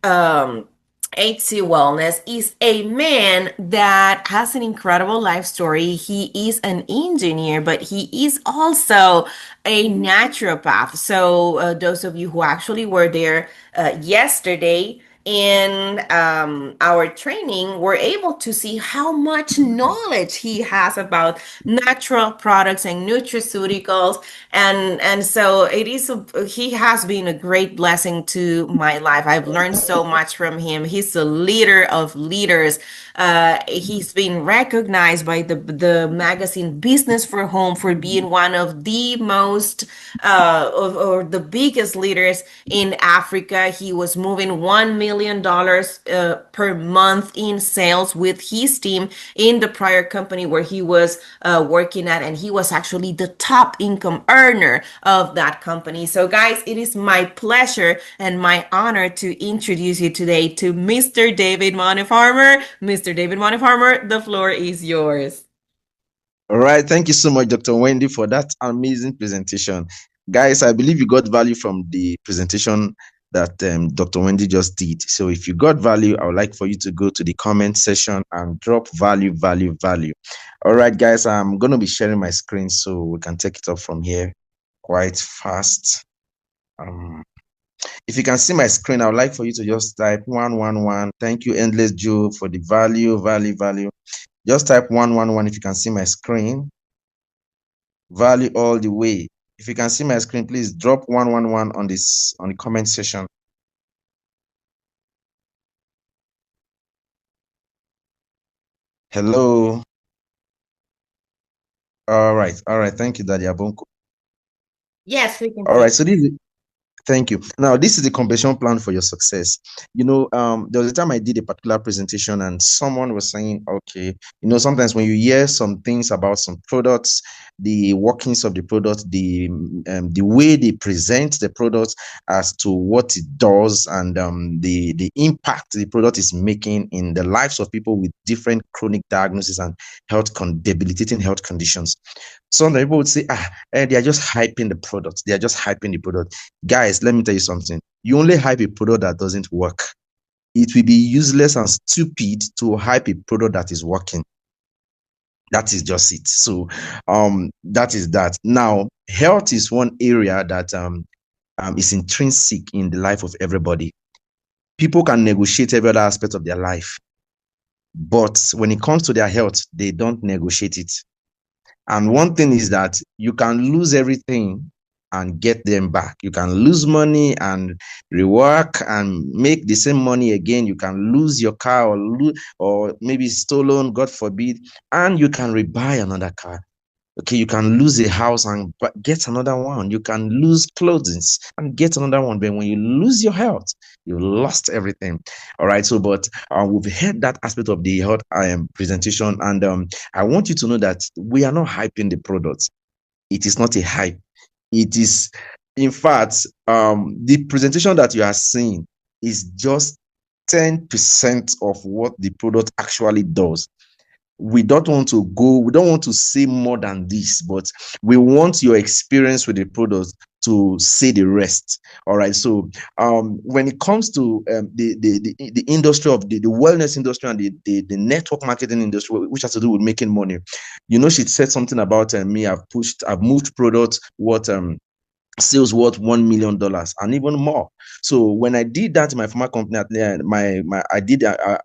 um, HC Wellness is a man that has an incredible life story. He is an engineer, but he is also a naturopath. So, those of you who actually were there yesterday in our training were able to see how much knowledge he has about natural products and nutraceuticals, and so he has been a great blessing to my life. I've learned so much from him. He's a leader of leaders. He's been recognized by the magazine Business for Home for being one of the most or the biggest leaders in Africa. He was moving $1 million per month in sales with his team in the prior company where he was working at, and he was actually the top income earner of that company. So, guys, it is my pleasure and my honor to introduce you today to Mr. David Monefarmer. Mr. David Monefarmer, the floor is yours. All right. Thank you so much, Dr. Wendy, for that amazing presentation. Guys, I believe you got value from the presentation that Dr. Wendy just did. So if you got value, I would like for you to go to the comment section and drop value, value, value. All right, guys, I'm going to be sharing my screen so we can take it up from here quite fast. If you can see my screen, I would like for you to just type 111. Thank you, Endless Joe, for the value, value, value. Just type 111 if you can see my screen. Value all the way. If you can see my screen, please drop 111 on the comment section. Hello. All right. Thank you, Daddy Abonko. Yes, we can All see. right. Thank you. Now, this is the compensation plan for your success. There was a time I did a particular presentation and someone was saying, okay, sometimes when you hear some things about some products, the workings of the product, the way they present the product as to what it does, and the impact the product is making in the lives of people with different chronic diagnoses and debilitating health conditions. Some people would say, they are just hyping the product. They are just hyping the product. Guys, let me tell you something. You only hype a product that doesn't work. It will be useless and stupid to hype a product that is working. That is just it. So that is that. Now, health is one area that is intrinsic in the life of everybody. People can negotiate every other aspect of their life, but when it comes to their health, they don't negotiate it. And one thing is that you can lose everything and get them back. You can lose money and rework and make the same money again. You can lose your car or maybe stolen, God forbid, and you can rebuy another car. Okay, you can lose a house and get another one. You can lose clothes and get another one. But when you lose your health, you lost everything. All right. So, but we've heard that aspect of the health presentation, and I want you to know that we are not hyping the products. It is not a hype. It is, in fact, the presentation that you are seeing is just 10% of what the product actually does. We don't want to say more than this, but we want your experience with the product to say the rest. All right. So when it comes to the industry of the wellness industry and the network marketing industry, which has to do with making money, she said something about me. I've moved products sales worth $1 million and even more. So when I did that in my former company, I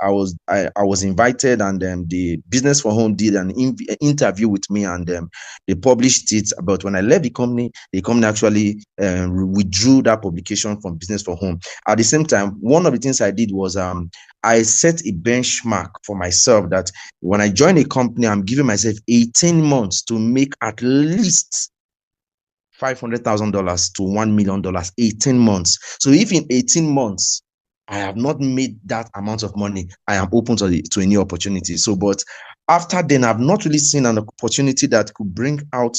was invited, and the Business for Home did an interview with me, and they published it. But when I left the company actually withdrew that publication from Business for Home. At the same time, one of the things I did was I set a benchmark for myself that when I join a company, I'm giving myself 18 months to make at least $500,000 to $1 million, 18 months. So if in 18 months I have not made that amount of money, I am open to a new opportunity. So, but after then, I've not really seen an opportunity that could bring out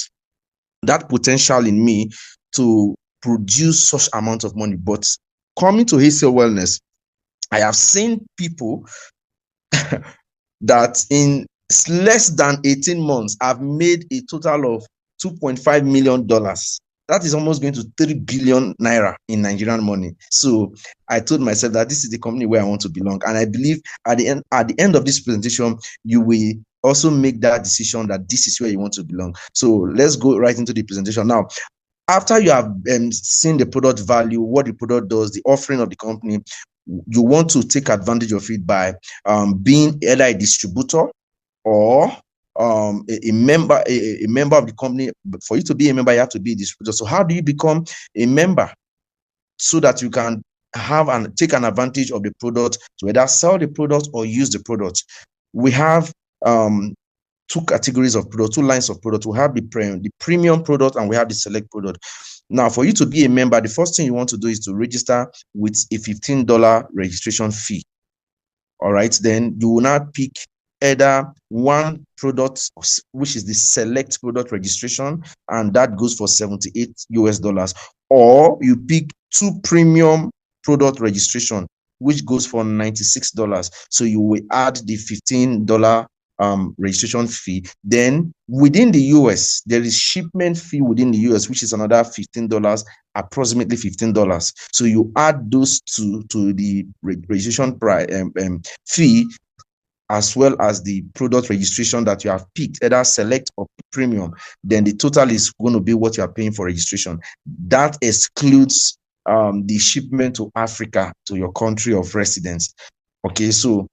that potential in me to produce such amount of money. But coming to HCL Wellness, I have seen people that in less than 18 months have made a total of $2.5 million. That is almost going to 3 billion naira in Nigerian money. So I told myself that this is the company where I want to belong. And I believe at the end of this presentation, you will also make that decision that this is where you want to belong. So let's go right into the presentation. Now, after you have seen the product value, what the product does, the offering of the company, you want to take advantage of it by being either a distributor or a member, a member of the company. For you to be a member, you have to be a distributor. So how do you become a member so that you can have and take an advantage of the product to either sell the product or use the product? We have two categories of product, two lines of product. We have the premium product and we have the select product. Now, for you to be a member, the first thing you want to do is to register with a $15 registration fee. All right, then you will now pick either one product, which is the select product registration, and that goes for $78, or you pick two premium product registration, which goes for $96. So you will add the $15 registration fee. Then within the US, there is shipment fee within the US, which is another $15, approximately $15. So you add those two to the registration price fee, as well as the product registration that you have picked, either select or premium. Then the total is going to be what you are paying for registration. That excludes the shipment to Africa, to your country of residence. Okay, so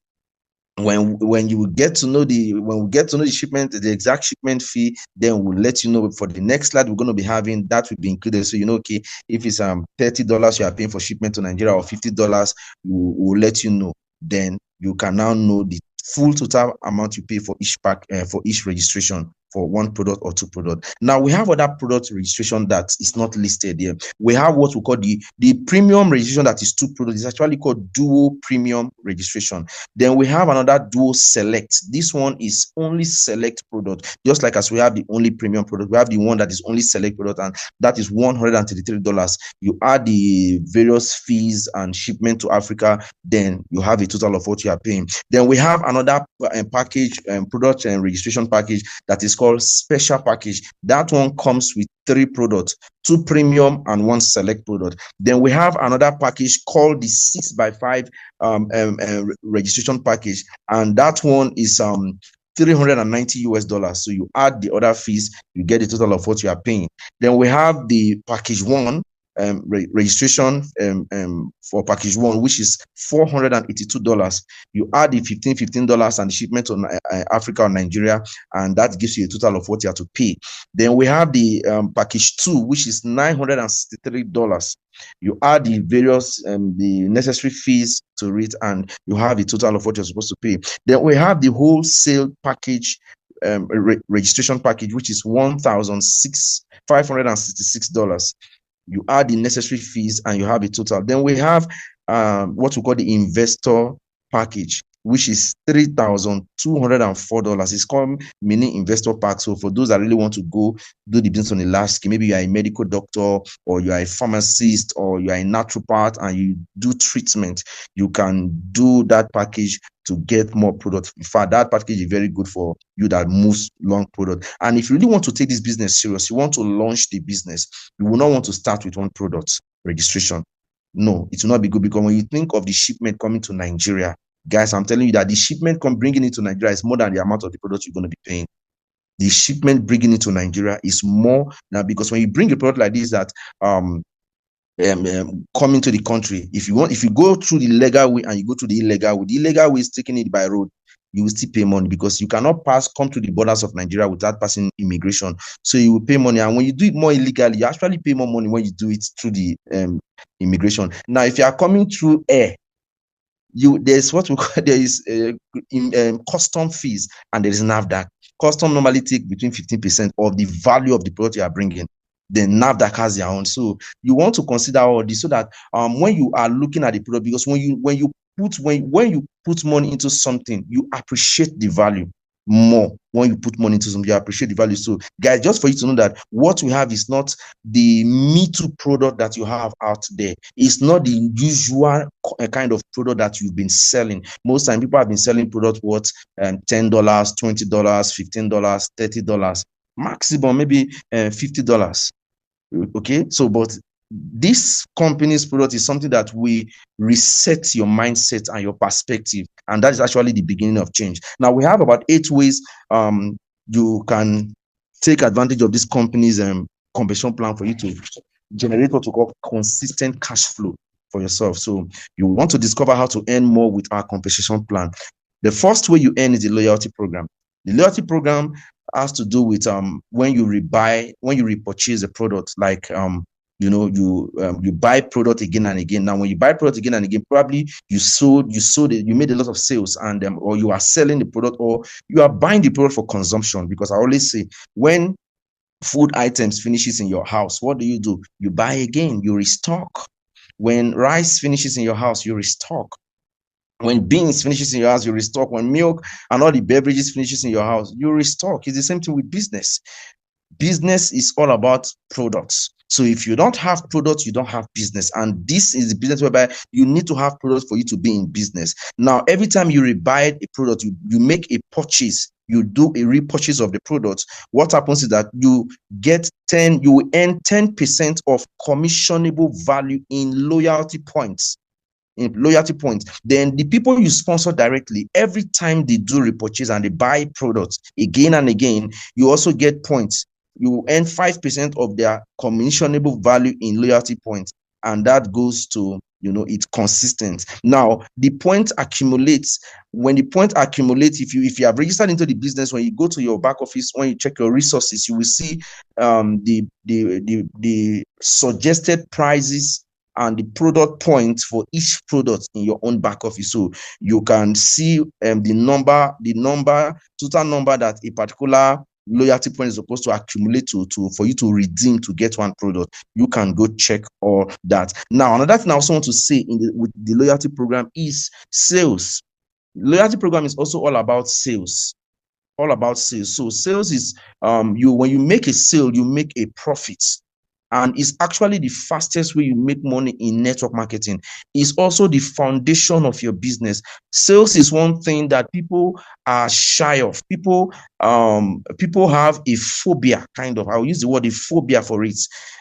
when you get to know the shipment, the exact shipment fee, then we'll let you know. For the next slide we're going to be having, that will be included. So okay, if it's $30 you are paying for shipment to Nigeria, or $50, we'll let you know. Then you can now know the full total amount you pay for each pack, for each registration, for one product or two products. Now we have other product registration that is not listed here. We have what we call the premium registration, that is two products. It's actually called duo premium registration. Then we have another duo select. This one is only select product. Just like as we have the only premium product, we have the one that is only select product, and that is $133. You add the various fees and shipment to Africa, then you have a total of what you are paying. Then we have another package, product and registration package, that is called special package. That one comes with 3 products, 2 premium and 1 select product. Then we have another package called the 6x5 registration package, and that one is $390. So you add the other fees, you get the total of what you are paying. Then we have the package 1 registration for package 1, which is $482. You add the $15 and the shipment on Africa or Nigeria, and that gives you a total of what you have to pay. Then we have the package 2, which is $963. You add the various the necessary fees to it, and you have a total of what you're supposed to pay. Then we have the wholesale package, registration package, which is $1,566. You add the necessary fees and you have a total. Then we have what we call the investor package, which is $3,204. It's called mini investor pack. So for those that really want to go do the business on a large scale, maybe you are a medical doctor, or you are a pharmacist, or you are a naturopath and you do treatment, you can do that package to get more product. In fact, that package is very good for you that moves long product. And if you really want to take this business serious, you want to launch the business, you will not want to start with one product registration. No, it will not be good, because when you think of the shipment coming to Nigeria, guys, I'm telling you that the shipment bringing it to Nigeria is more than the amount of the product you're going to be paying. The shipment bringing it to Nigeria is more now, because when you bring a product like this that coming to the country, if you go through the legal way and you go through the illegal way is taking it by road, you will still pay money, because you cannot come to the borders of Nigeria without passing immigration. So you will pay money, and when you do it more illegally, you actually pay more money when you do it through the immigration. Now, if you are coming through air, there's what we call, there is custom fees, and there is NAFDAC. Custom normally take between 15% of the value of the product you are bringing. Then NAFDAC has their own. So you want to consider all this, so that when you are looking at the product, because when you put money into something, you appreciate the value more. When you put money into something, you appreciate the value. So guys, just for you to know that what we have is not the Me Too product that you have out there. It's not the usual kind of product that you've been selling. Most time people have been selling product worth $10, $20, $15, $30, maximum maybe $50. Okay, so but this company's product is something that we reset your mindset and your perspective, and that is actually the beginning of change. Now we have about 8 ways you can take advantage of this company's compensation plan for you to generate what we call consistent cash flow for yourself. So you want to discover how to earn more with our compensation plan. The first way you earn is the loyalty program. The loyalty program has to do with when you repurchase a product, like you buy product again and again. Now when you buy product again and again, probably you sold it, you made a lot of sales, and or you are selling the product, or you are buying the product for consumption. Because I always say, when food items finishes in your house, what do? You buy again, you restock. When rice finishes in your house, you restock. When beans finishes in your house, you restock. When milk and all the beverages finishes in your house, you restock. It's the same thing with business. Business is all about products. So if you don't have products, you don't have business. And this is the business whereby you need to have products for you to be in business. Now, every time you rebuy a product, you make a purchase, you do a repurchase of the product. What happens is that you earn 10% of commissionable value in loyalty points. Then the people you sponsor directly, every time they do repurchase and they buy products again and again, you also get points. You earn 5% of their commissionable value in loyalty points, and that goes to, it's consistent. Now the point accumulates. When the point accumulates, if you have registered into the business, when you go to your back office, when you check your resources, you will see the suggested prices and the product points for each product in your own back office. So you can see the total number that a particular loyalty point is supposed to accumulate to for you to redeem to get one product. You can go check all that. Now, another thing I also want to say with the loyalty program is sales. Loyalty program is also all about sales. All about sales. So sales is when you make a sale, you make a profit. And it's actually the fastest way you make money in network marketing. It's also the foundation of your business. Sales is one thing that people are shy of. People have a phobia, kind of. I'll use the word a phobia for it.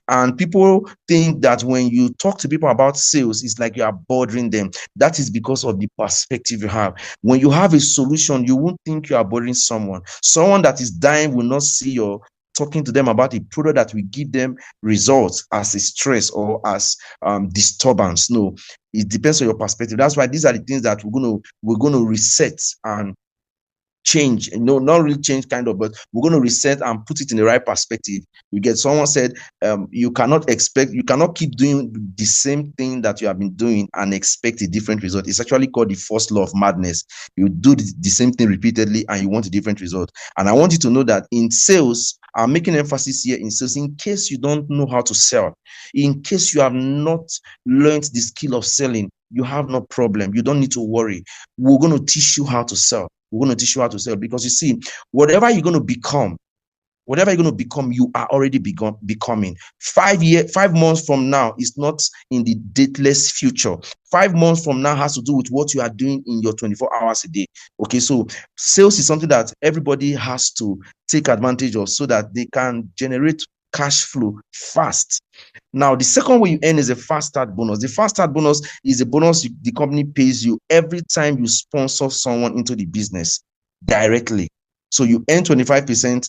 And people think that when you talk to people about sales, it's like you are bothering them. That is because of the perspective you have. When you have a solution, you won't think you are bothering someone. Someone that is dying will not see your talking to them about a product that will give them results as a stress or as disturbance. No, it depends on your perspective. That's why these are the things that we're going to reset and change. Not really change, kind of, but we're going to reset and put it in the right perspective. Someone said, you cannot keep doing the same thing that you have been doing and expect a different result. It's actually called the first law of madness. You do the same thing repeatedly and you want a different result. And I want you to know that in sales, I'm making emphasis here in sales, in case you don't know how to sell, in case you have not learned the skill of selling, you have no problem. You don't need to worry. We're going to teach you how to sell. We're going to teach you how to sell, because you see, whatever you're going to become, you are already becoming. 5 months from now is not in the dateless future. 5 months from now has to do with what you are doing in your 24 hours a day. Okay, so sales is something that everybody has to take advantage of so that they can generate cash flow fast. Now, the second way you earn is a fast start bonus. The fast start bonus is a bonus the company pays you every time you sponsor someone into the business directly. So you earn 25%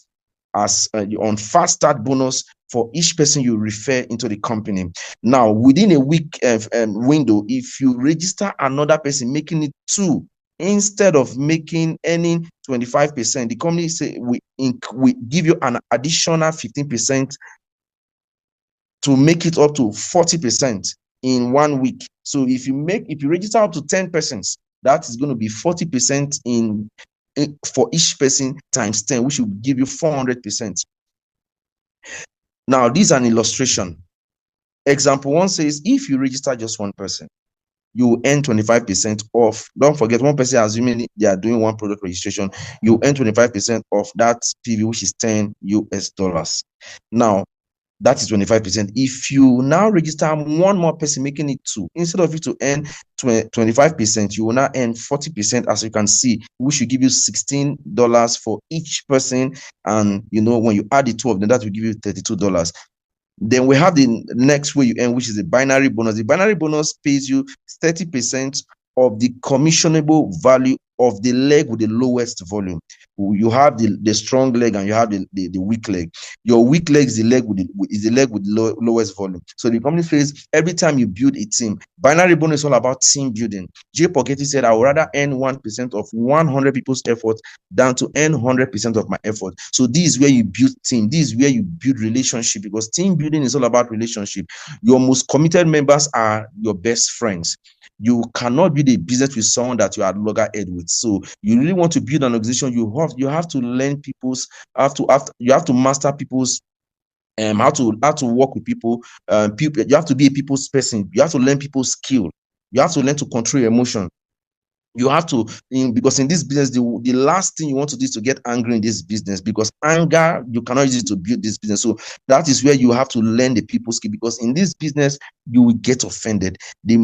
as on fast start bonus for each person you refer into the company. Now, within a week window, if you register another person, making it 2, instead of making any 25%, the company say we give you an additional 15% to make it up to 40% in 1 week. So if you register up to 10 persons, that is going to be 40% for each person times 10, which will give you 400%. Now, this is an illustration. Example 1 says, if you register just one person, you will earn 25% off. Don't forget, one person, assuming they are doing one product registration, you earn 25% off that PV, which is $10. Now, that is 25%. If you now register one more person, making it 2, instead of you to earn 25%, you will now earn 40%, as you can see, which will give you $16 for each person. And when you add the 2 of them, that will give you $32. Then we have the next way you earn, which is the binary bonus. The binary bonus pays you 30% of the commissionable value of the leg with the lowest volume. You have the strong leg and you have the weak leg. Your weak leg is the leg with the lowest volume. So the company says every time you build a team, binary bonus is all about team building. Jay Pochetti said, I would rather earn 1% of 100 people's effort than to earn 100% of my effort. So this is where you build team. This is where you build relationship, because team building is all about relationship. Your most committed members are your best friends. You cannot build a business with someone that you are loggerhead with. So you really want to build an organization, you have to learn people's you have to master people's how to work with people. People, you have to be a people's person. You have to learn people's skill. You have to learn to control your emotion. You have to, because in this business, the last thing you want to do is to get angry in this business, because anger, you cannot use it to build this business. So that is where you have to learn the people skill, because in this business you will get offended. The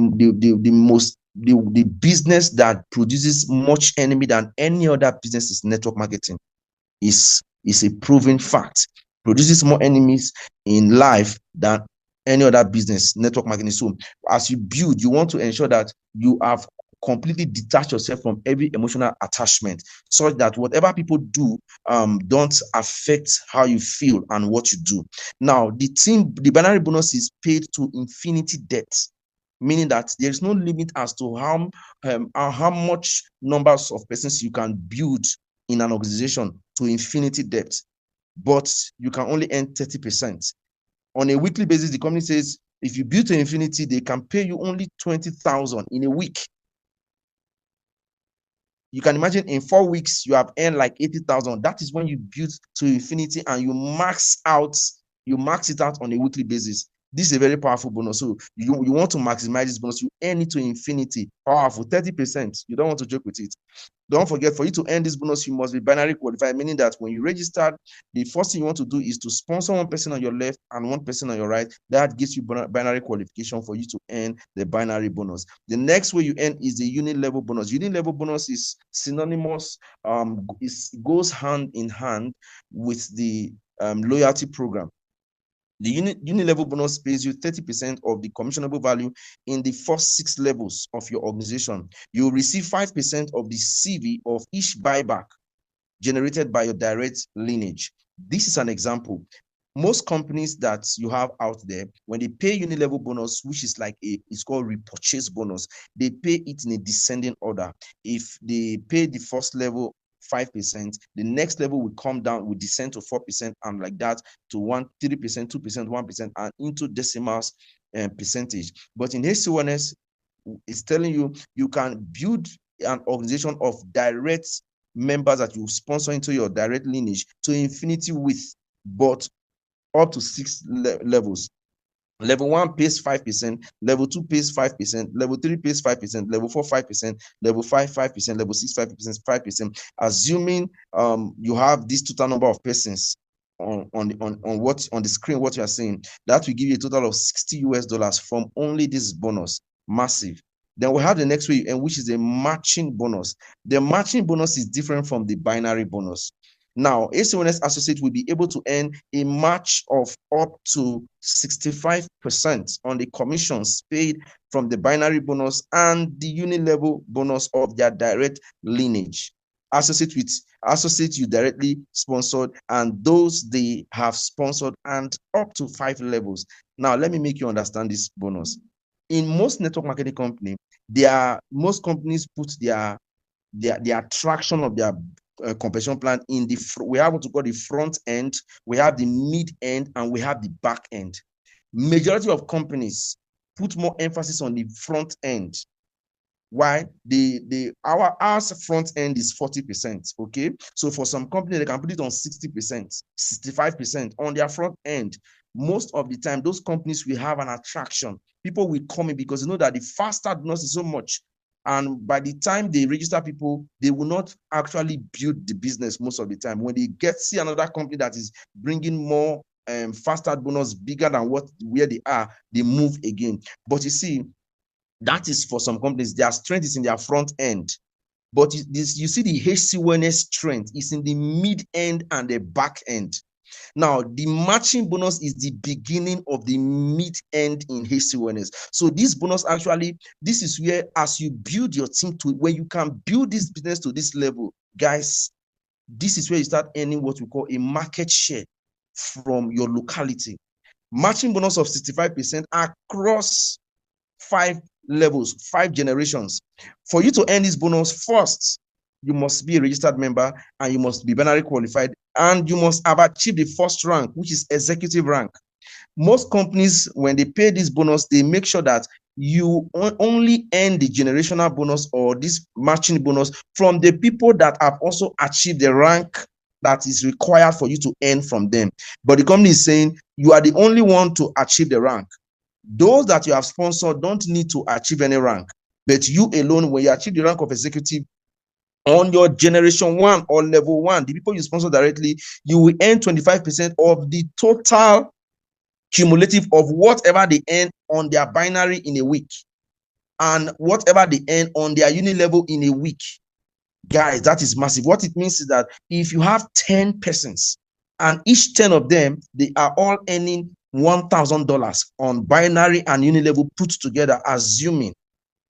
business that produces much enemy than any other business is network marketing. Is a proven fact. Produces more enemies in life than any other business, network marketing. So as you build, you want to ensure that you have completely detach yourself from every emotional attachment, so that whatever people do don't affect how you feel and what you do. Now, the binary bonus is paid to infinity depth, meaning that there is no limit as to how much numbers of persons you can build in an organization to infinity depth, but you can only earn 30%. On a weekly basis, the company says if you build to infinity, they can pay you only 20,000 in a week. You can imagine in 4 weeks, you have earned like 80,000. That is when you build to infinity and you max it out on a weekly basis. This is a very powerful bonus. So you want to maximize this bonus, you earn it to infinity. Powerful, 30%. You don't want to joke with it. Don't forget, for you to earn this bonus, you must be binary qualified, meaning that when you register, the first thing you want to do is to sponsor one person on your left and one person on your right. That gives you binary qualification for you to earn the binary bonus. The next way you earn is the unit level bonus. Unit level bonus is synonymous, it goes hand in hand with the loyalty program. The unit level bonus pays you 30% of the commissionable value in the first 6 levels of your organization. You will receive 5% of the CV of each buyback generated by your direct lineage. This is an example. Most companies that you have out there, when they pay unit level bonus, which is like it's called repurchase bonus, they pay it in a descending order. If they pay the first level 5%, the next level will come down, will descend to 4%, and like that to 3%, 2%, 1%, and into decimals percentage. But in HC1S, it's telling you you can build an organization of direct members that you sponsor into your direct lineage to infinity with, but up to 6 levels. Level 1 pays 5%, level 2 pays 5%, level 3 pays 5%, level 4 5%, level 5 5%, level 6 5%, 5%. Assuming you have this total number of persons on the screen, what you are saying, that will give you a total of $60 from only this bonus. Massive. Then we have the next way, and which is a matching bonus. The matching bonus is different from the binary bonus. Now, HC1S associate will be able to earn a match of up to 65% on the commissions paid from the binary bonus and the unit level bonus of their direct lineage. Associate you directly sponsored and those they have sponsored, and up to 5 levels. Now, let me make you understand this bonus. In most network marketing company, most companies put the attraction of their compensation plan in we have what we call the front end, we have the mid end, and we have the back end. Majority of companies put more emphasis on the front end. Why? Our front end is 40%. Okay, so for some company they can put it on 60%, 65% on their front end. Most of the time, those companies will have an attraction. People will come in because they know that the faster bonus is so much. And by the time they register people, they will not actually build the business most of the time. When they see another company that is bringing more faster bonus, bigger than where they are, they move again. But you see, that is for some companies, their strength is in their front end. But you see the HC1S strength is in the mid end and the back end. Now, the matching bonus is the beginning of the mid-end in HC Wellness. So this bonus actually, this is where as you build your team to where you can build this business to this level, guys, this is where you start earning what we call a market share from your locality. Matching bonus of 65% across 5 levels, 5 generations. For you to earn this bonus, first, you must be a registered member and you must be binary qualified and you must have achieved the first rank, which is executive rank. Most companies, when they pay this bonus, they make sure that you only earn the generational bonus or this matching bonus from the people that have also achieved the rank that is required for you to earn from them. But the company is saying you are the only one to achieve the rank. Those that you have sponsored don't need to achieve any rank, but you alone, when you achieve the rank of executive on your generation 1 or level 1, the people you sponsor directly, you will earn 25% of the total cumulative of whatever they earn on their binary in a week and whatever they earn on their uni level in a week. Guys, that is massive. What it means is that if you have 10 persons and each 10 of them, they are all earning $1,000 on binary and uni level put together, assuming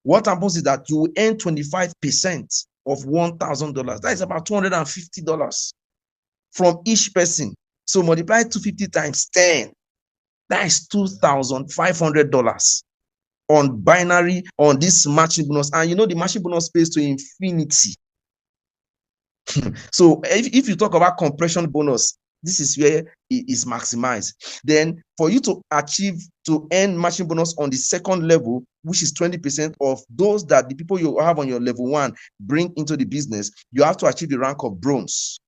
what happens is that you will earn 25% of $1,000. That is about $250 from each person. So multiply 250 times 10. That is $2,500 on binary on this matching bonus. And you know, the matching bonus pays to infinity. So if you talk about compression bonus, this is where it is maximized. Then for you to earn matching bonus on the second level, which is 20% of those that the people you have on your level 1 bring into the business, you have to achieve the rank of bronze.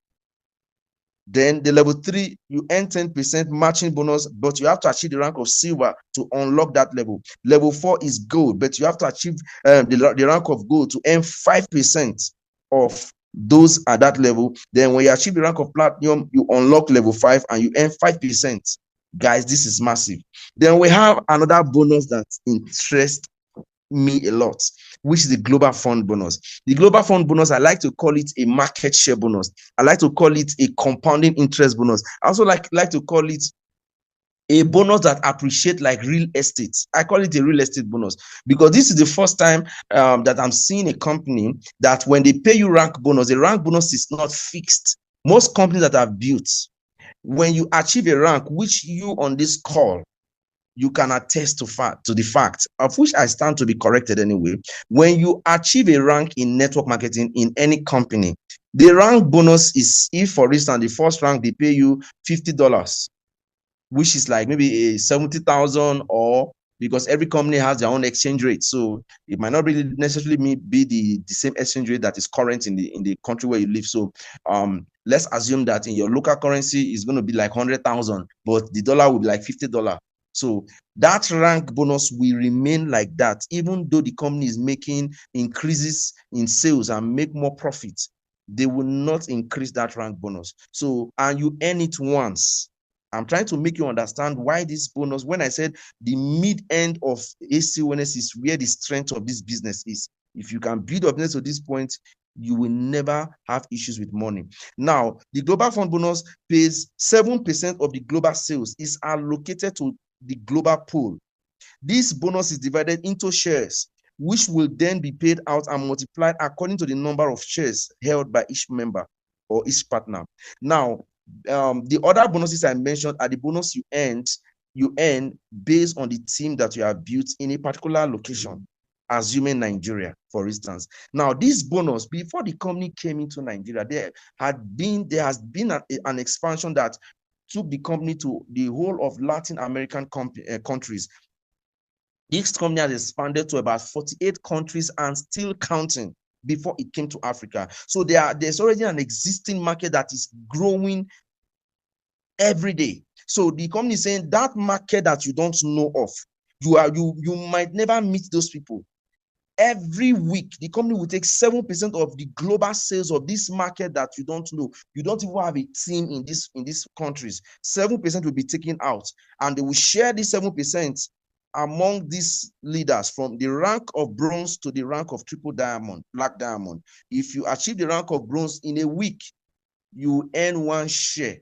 Then the level 3, you earn 10% matching bonus, but you have to achieve the rank of silver to unlock that level. Level 4 is gold, but you have to achieve the rank of gold to earn 5% of those at that level. Then when you achieve the rank of platinum, you unlock level 5 and you earn 5%. Guys, this is massive. Then we have another bonus that interests me a lot, which is the global fund bonus. The global fund bonus, I like to call it a market share bonus. I like to call it a compounding interest bonus. I also like to call it a bonus that appreciates like real estate. I call it a real estate bonus because this is the first time that I'm seeing a company that when they pay you rank bonus, the rank bonus is not fixed. Most companies that have built, when you achieve a rank, which you on this call, you can attest to the fact of which I stand to be corrected anyway. When you achieve a rank in network marketing in any company, the rank bonus is, if for instance, the first rank, they pay you $50, which is like maybe a 70,000, or because every company has their own exchange rate. So it might not really necessarily be the same exchange rate that is current in the country where you live. So let's assume that in your local currency is going to be like 100,000, but the dollar will be like $50. So that rank bonus will remain like that, even though the company is making increases in sales and make more profits, they will not increase that rank bonus. So, and you earn it once. I'm trying to make you understand why this bonus, when I said the mid-end of HC Wellness is where the strength of this business is. If you can build a business to this point, you will never have issues with money. Now, the global fund bonus pays 7% of the global sales is allocated to the global pool. This bonus is divided into shares, which will then be paid out and multiplied according to the number of shares held by each member or each partner. Now, the other bonuses I mentioned are the bonus you earn based on the team that you have built in a particular location, assuming Nigeria, for instance. Now, this bonus, before the company came into Nigeria, there has been an expansion that took the company to the whole of Latin American countries. This company has expanded to about 48 countries and still counting before it came to Africa. So there's already an existing market that is growing every day. So the company is saying that market that you don't know of, you might never meet those people. Every week, the company will take 7% of the global sales of this market that you don't know. You don't even have a team in these countries. 7% will be taken out, and they will share this 7% among these leaders from the rank of bronze to the rank of triple diamond, black diamond. If you achieve the rank of bronze in a week, you earn 1 share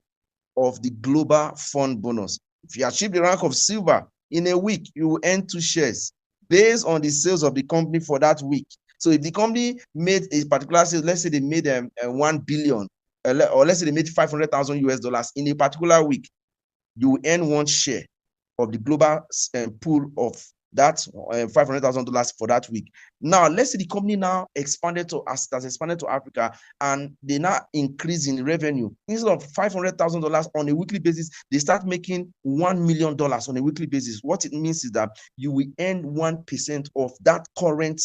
of the global fund bonus. If you achieve the rank of silver, in a week, you will earn 2 shares based on the sales of the company for that week. So if the company made a particular sales, let's say they made 1 billion, or let's say they made 500,000 US dollars in a particular week, you will earn 1 share of the global pool of that $500,000 for that week. Now, let's say the company now expanded to Africa, and they now increase in revenue. Instead of $500,000 on a weekly basis, they start making $1 million on a weekly basis. What it means is that you will earn 1% of that current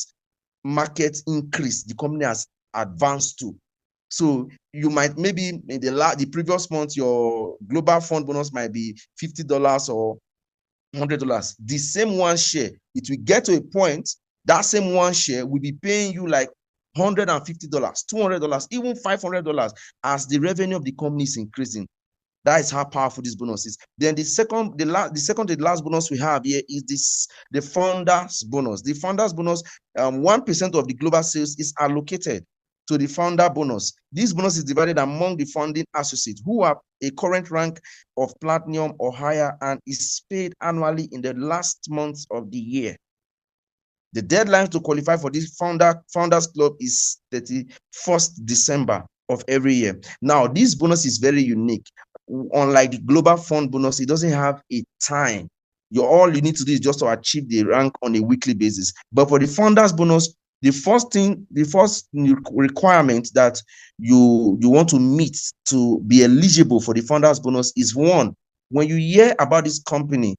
market increase the company has advanced to. So you might, maybe in the previous month, your global fund bonus might be $50 or $100. The same 1 share, it will get to a point that same 1 share will be paying you like $150, $200, even $500 as the revenue of the company is increasing. That is how powerful this bonus is. Then the last bonus we have here is the founders bonus. The founders bonus, 1% of the global sales is allocated to the founder bonus. This bonus is divided among the founding associates who have a current rank of platinum or higher and is paid annually in the last month of the year. The deadline to qualify for this founders club is 31st December of every year. Now, this bonus is very unique. Unlike the global fund bonus, it doesn't have a time. All you need to do is just to achieve the rank on a weekly basis. But for the founders bonus, the first requirement that you want to meet to be eligible for the founders bonus is, one, when you hear about this company,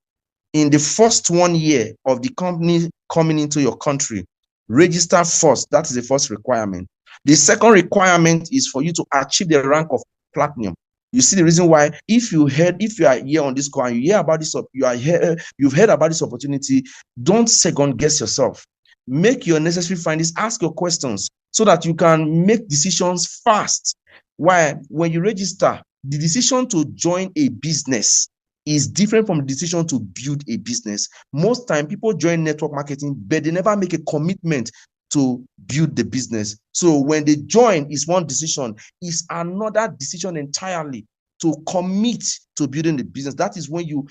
in the first 1 year of the company coming into your country, register first. That is the first requirement. The second requirement is for you to achieve the rank of platinum. You see the reason why, if you are here on this call and you hear about this, you've heard about this opportunity, don't second guess yourself. Make your necessary findings, ask your questions so that you can make decisions fast. Why? When you register, the decision to join a business is different from the decision to build a business. Most time people join network marketing, but they never make a commitment to build the business. So when they join, is one decision, is another decision entirely to commit to building the business. That is when you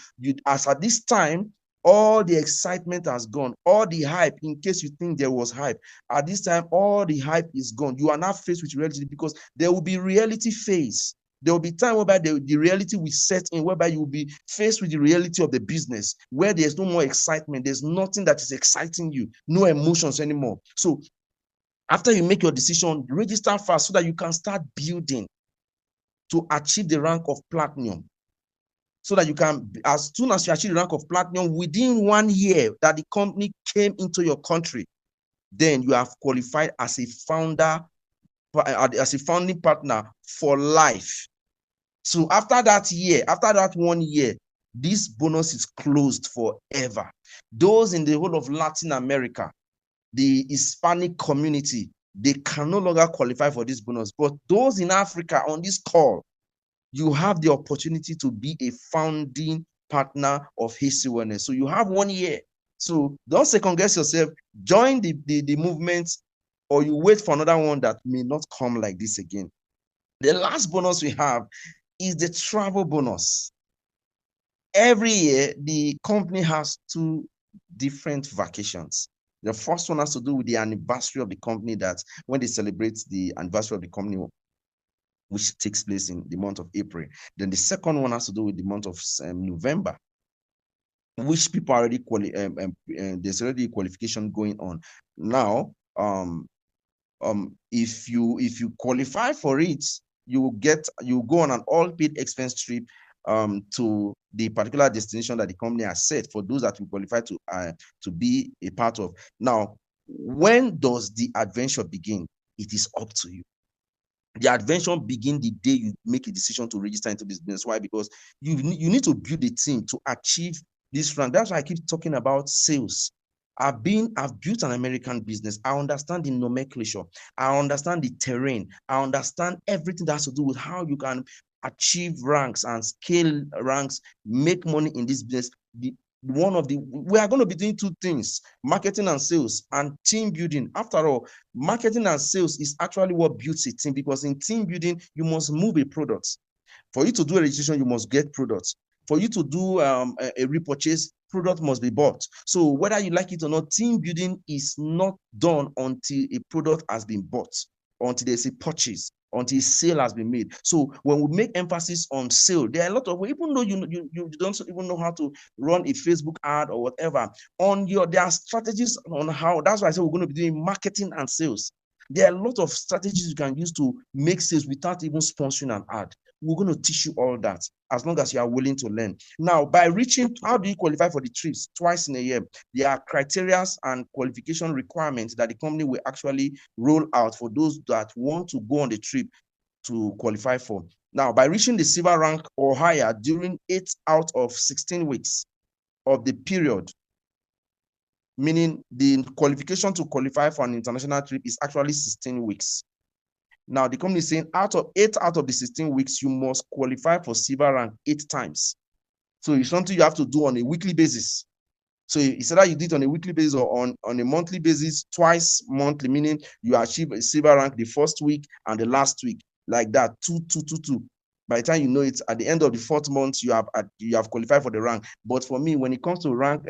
as at this time, all the excitement has gone, all the hype, in case you think there was hype, at this time, all the hype is gone. You are now faced with reality, because there will be reality phase. There will be time whereby the reality will set in, whereby you will be faced with the reality of the business, where there's no more excitement. There's nothing that is exciting you, no emotions anymore. So after you make your decision, register fast so that you can start building to achieve the rank of platinum. So that you can, as soon as you achieve the rank of platinum, within 1 year that the company came into your country, then you have qualified as a founder, as a founding partner for life. So after that 1 year, this bonus is closed forever. Those in the whole of Latin America, the Hispanic community, they can no longer qualify for this bonus. But those in Africa on this call, you have the opportunity to be a founding partner of Hasty Wellness. So you have 1 year. So don't second guess yourself. Join the movement, or you wait for another one that may not come like this again. The last bonus we have is the travel bonus. Every year, the company has 2 different vacations. The first one has to do with the anniversary of the company, that when they celebrate the anniversary of the company, which takes place in the month of April. Then the second one has to do with the month of November, which people are already there's already qualification going on now. If you qualify for it, you go on an all-paid expense trip to the particular destination that the company has set for those that will qualify to be a part of. Now, when does the adventure begin? It is up to you. The adventure begins the day you make a decision to register into this business. Why? Because you need to build a team to achieve this rank. That's why I keep talking about sales. I've built an American business. I understand the nomenclature. I understand the terrain. I understand everything that has to do with how you can achieve ranks and scale ranks, make money in this business. We are going to be doing 2 things: marketing and sales, and team building. After all, marketing and sales is actually what builds a team, because in team building, you must move a product. For you to do a registration, you must get products. For you to do a repurchase, product must be bought. So whether you like it or not, team building is not done until a product has been bought, until there's a purchase, until sale has been made. So when we make emphasis on sale, there are a lot of, even though you don't even know how to run a Facebook ad or whatever, there are strategies on how. That's why I said we're going to be doing marketing and sales. There are a lot of strategies you can use to make sales without even sponsoring an ad. We're going to teach you all that as long as you are willing to learn. Now, by reaching, how do you qualify for the trips twice in a year? There are criteria and qualification requirements that the company will actually roll out for those that want to go on the trip to qualify for. Now, by reaching the silver rank or higher during 8 out of 16 weeks of the period, meaning the qualification to qualify for an international trip is actually 16 weeks. Now, the company is saying 8 out of the 16 weeks, you must qualify for silver rank 8 times. So it's something you have to do on a weekly basis. So it's either you do it on a weekly basis or on a monthly basis, twice monthly, meaning you achieve a silver rank the first week and the last week, like that, 2, 2, 2, 2. By the time you know it, at the end of the 4th month, you have qualified for the rank. But for me, when it comes to rank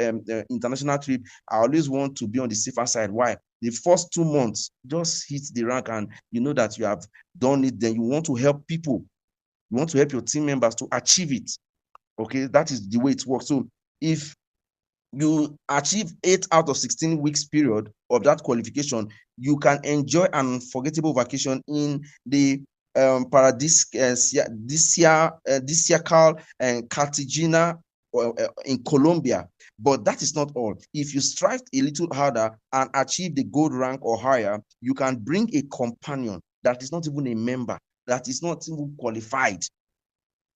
international trip, I always want to be on the safer side. Why? The first 2 months, just hit the rank and you know that you have done it. Then you want to help people. You want to help your team members to achieve it. Okay, that is the way it works. So if you achieve 8 out of 16 weeks period of that qualification, you can enjoy an unforgettable vacation in the paradisiacal and Cartagena in Colombia. But that is not all. If you strive a little harder and achieve the gold rank or higher, you can bring a companion that is not even a member, that is not even qualified.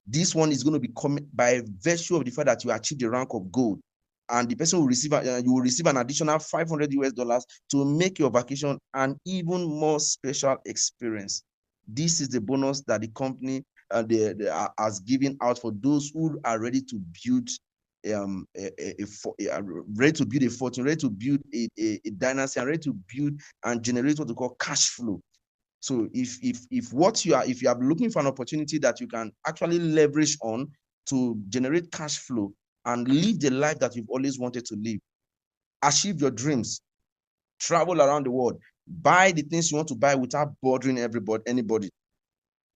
This one is going to be coming by virtue of the fact that you achieve the rank of gold, and the person will receive you will receive an additional $500 to make your vacation an even more special experience. This is the bonus that the company has given out for those who are ready to build ready to build a fortune, ready to build a dynasty, and ready to build and generate what we call cash flow. So if you are looking for an opportunity that you can actually leverage on to generate cash flow and live the life that you've always wanted to live, achieve your dreams, travel around the world, buy the things you want to buy without bothering anybody,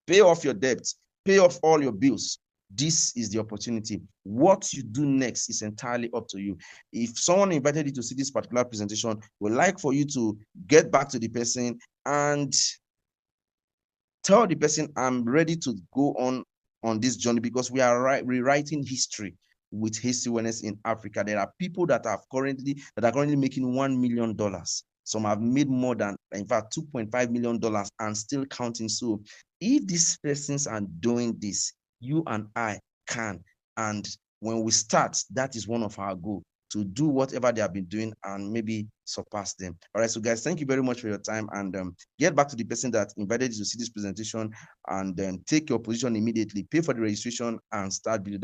pay off your debts, pay off all your bills, this is the opportunity. What you do next is entirely up to you. If someone invited you to see this particular presentation, we'd like for you to get back to the person and tell the person, I'm ready to go on this journey, because we are rewriting history with Hasty Wellness in Africa. There are people that are currently making $1 million. Some have made more than, in fact, $2.5 million and still counting. So if these persons are doing this, you and I can. And when we start, that is one of our goals, to do whatever they have been doing and maybe surpass them. All right, so guys, thank you very much for your time, and get back to the person that invited you to see this presentation, and then take your position immediately, pay for the registration, and start building.